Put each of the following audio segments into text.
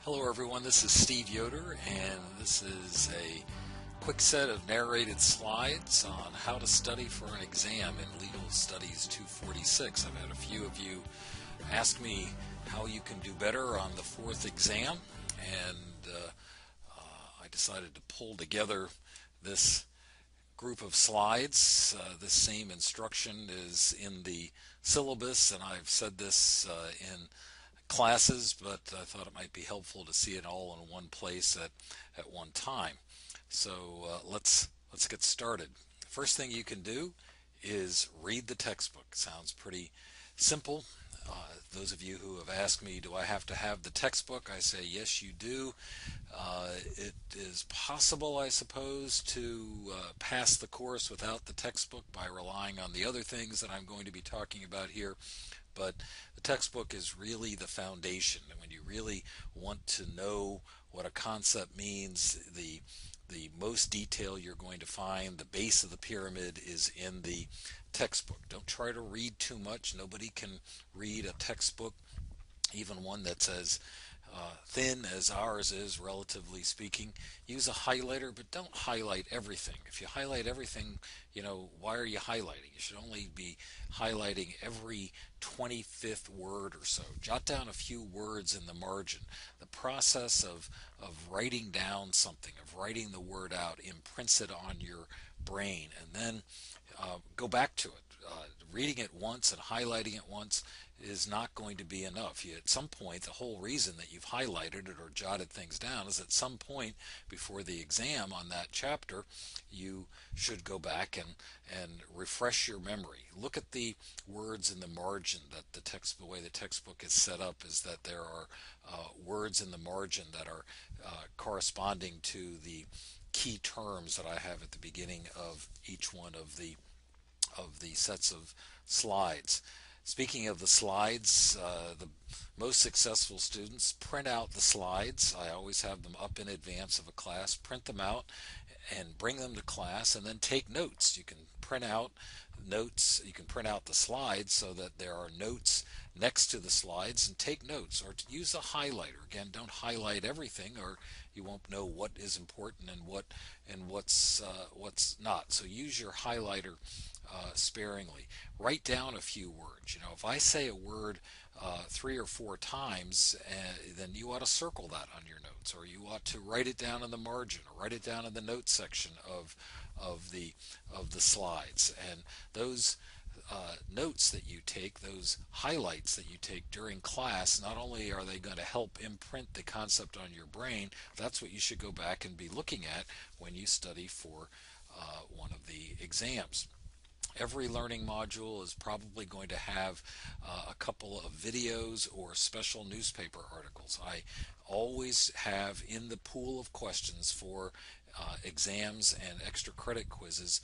Hello everyone, this is Steve Yoder, and this is a quick set of narrated slides on how to study for an exam in Legal Studies 246. I've had a few of you ask me how you can do better on the fourth exam, and I decided to pull together this group of slides. This same instruction is in the syllabus, and I've said this in classes, but I thought it might be helpful to see it all in one place at one time. So let's get started. First thing you can do is read the textbook. Sounds pretty simple. Those of you who have asked me, do I have to have the textbook? I say yes, you do. It is possible, I suppose, to pass the course without the textbook by relying on the other things that I'm going to be talking about here. But the textbook is really the foundation, and when you really want to know what a concept means, the most detail you're going to find, the base of the pyramid, is in the textbook. Don't try to read too much. Nobody can read a textbook, even one that's as thin as ours is, relatively speaking. Use a highlighter, but don't highlight everything. If you highlight everything, why are you highlighting? You should only be highlighting every 25th word or so. Jot down a few words in the margin. The process of writing down something, of writing the word out, imprints it on your brain, and then go back to it. Reading it once and highlighting it once is not going to be enough. At some point, the whole reason that you've highlighted it or jotted things down is at some point before the exam on that chapter, you should go back and refresh your memory. Look at the words in the margin. That the way the textbook is set up is that there are words in the margin that are corresponding to the key terms that I have at the beginning of each one of the sets of slides. Speaking of the slides, the most successful students print out the slides. I always have them up in advance of a class. Print them out and bring them to class, and then take notes. You can print out notes. You can print out the slides so that there are notes next to the slides, and take notes, or to use a highlighter. Again, don't highlight everything, or you won't know what is important and what's not. So use your highlighter sparingly. Write down a few words. If I say a word 3 or 4 times, then you ought to circle that on your notes, or you ought to write it down in the margin, or write it down in the notes section of the slides. And those notes that you take, those highlights that you take during class, not only are they going to help imprint the concept on your brain, that's what you should go back and be looking at when you study for one of the exams. Every learning module is probably going to have a couple of videos or special newspaper articles. I always have in the pool of questions for exams and extra credit quizzes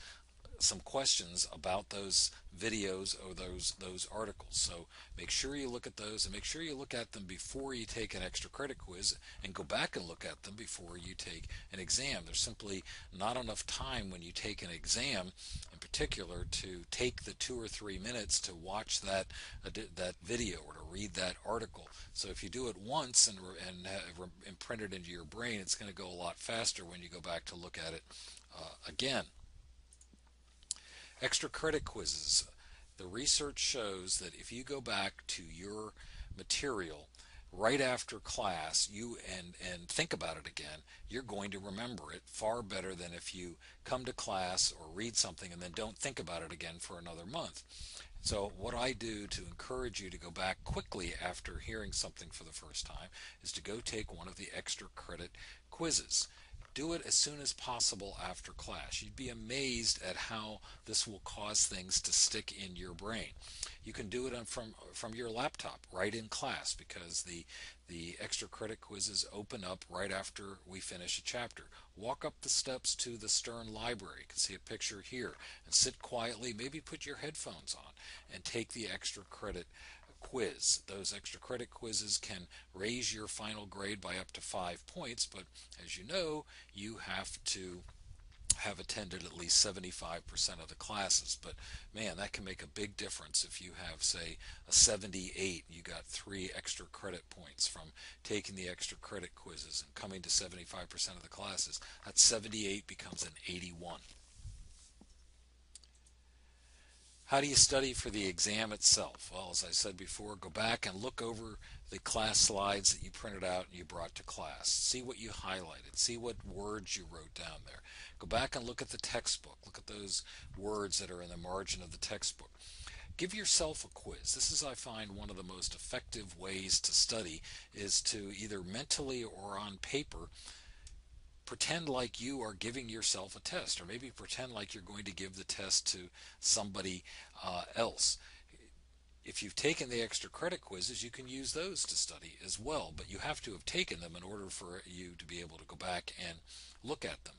some questions about those videos or those articles. So make sure you look at those, and make sure you look at them before you take an extra credit quiz, and go back and look at them before you take an exam. There's simply not enough time when you take an exam in particular to take the 2 or 3 minutes to watch that video or to read that article. So if you do it once and imprint it into your brain, it's going to go a lot faster when you go back to look at it again. Extra credit quizzes. The research shows that if you go back to your material right after class and think about it again, you're going to remember it far better than if you come to class or read something and then don't think about it again for another month. So what I do to encourage you to go back quickly after hearing something for the first time is to go take one of the extra credit quizzes. Do it as soon as possible after class. You'd be amazed at how this will cause things to stick in your brain. You can do it from your laptop right in class, because the extra credit quizzes open up right after we finish a chapter. Walk up the steps to the Stern Library. You can see a picture here, and sit quietly, maybe put your headphones on, and take the extra credit quiz. Those extra credit quizzes can raise your final grade by up to 5 points, but as you know, you have to have attended at least 75% of the classes. But man, that can make a big difference if you have, say, a 78. You got 3 extra credit points from taking the extra credit quizzes and coming to 75% of the classes. That 78 becomes an 81. How do you study for the exam itself? Well, as I said before, go back and look over the class slides that you printed out and you brought to class. See what you highlighted. See what words you wrote down there. Go back and look at the textbook. Look at those words that are in the margin of the textbook. Give yourself a quiz. This is, I find, one of the most effective ways to study, is to either mentally or on paper pretend like you are giving yourself a test, or maybe pretend like you're going to give the test to somebody else. If you've taken the extra credit quizzes, you can use those to study as well, but you have to have taken them in order for you to be able to go back and look at them.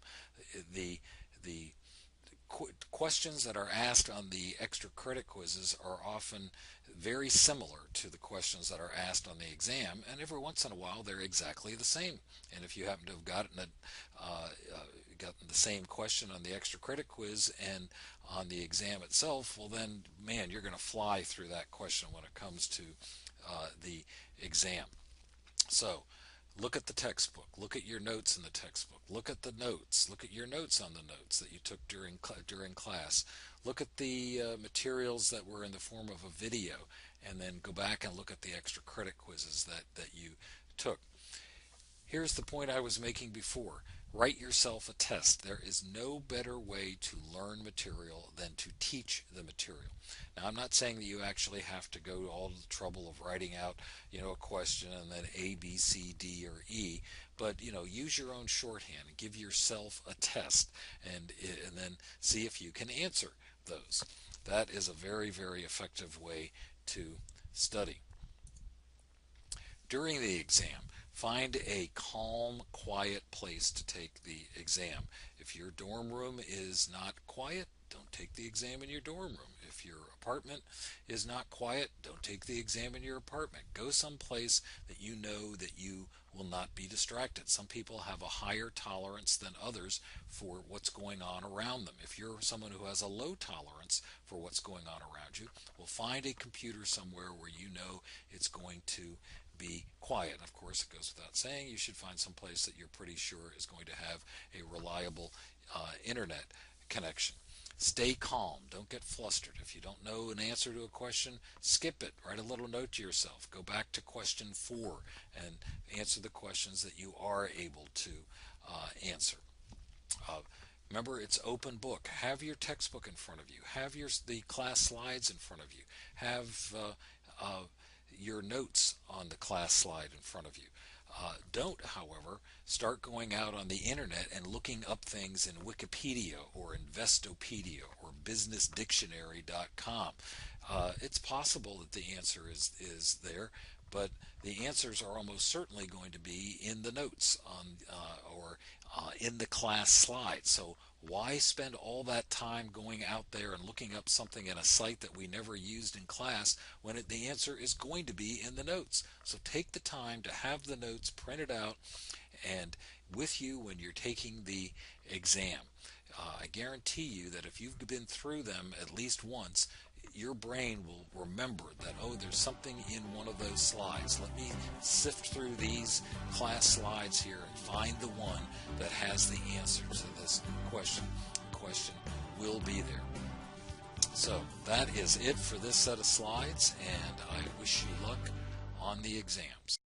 The questions that are asked on the extra credit quizzes are often very similar to the questions that are asked on the exam, and every once in a while they're exactly the same. And if you happen to have gotten the same question on the extra credit quiz and on the exam itself, well then, man, you're going to fly through that question when it comes to the exam. So look at the textbook. Look at your notes in the textbook. Look at the notes. Look at your notes on the notes that you took during class. Look at the materials that were in the form of a video, and then go back and look at the extra credit quizzes that you took. Here's the point I was making before. Write yourself a test. There is no better way to learn material than to teach the material. Now, I'm not saying that you actually have to go to all the trouble of writing out, a question and then A, B, C, D, or E, but, use your own shorthand and give yourself a test, and then see if you can answer those. That is a very, very effective way to study. During the exam, find a calm, quiet place to take the exam. If your dorm room is not quiet, don't take the exam in your dorm room. If your apartment is not quiet, don't take the exam in your apartment. Go someplace that you know that you will not be distracted. Some people have a higher tolerance than others for what's going on around them. If you're someone who has a low tolerance for what's going on around you, well, find a computer somewhere where you know it's going to be quiet. Of course, it goes without saying, you should find some place that you're pretty sure is going to have a reliable internet connection. Stay calm. Don't get flustered. If you don't know an answer to a question, skip it. Write a little note to yourself. Go back to question 4 and answer the questions that you are able to answer. Remember, it's open book. Have your textbook in front of you. Have the class slides in front of you. Have your notes on the class slide in front of you. Don't, however, start going out on the internet and looking up things in Wikipedia or Investopedia or BusinessDictionary.com. It's possible that the answer is there, but the answers are almost certainly going to be in the notes or in the class slide. So why spend all that time going out there and looking up something in a site that we never used in class when the answer is going to be in the notes? So take the time to have the notes printed out and with you when you're taking the exam. I guarantee you that if you've been through them at least once, your brain will remember that, oh, there's something in one of those slides. Let me sift through these class slides here and find the one that has the answer to this question. The question will be there. So that is it for this set of slides, and I wish you luck on the exams.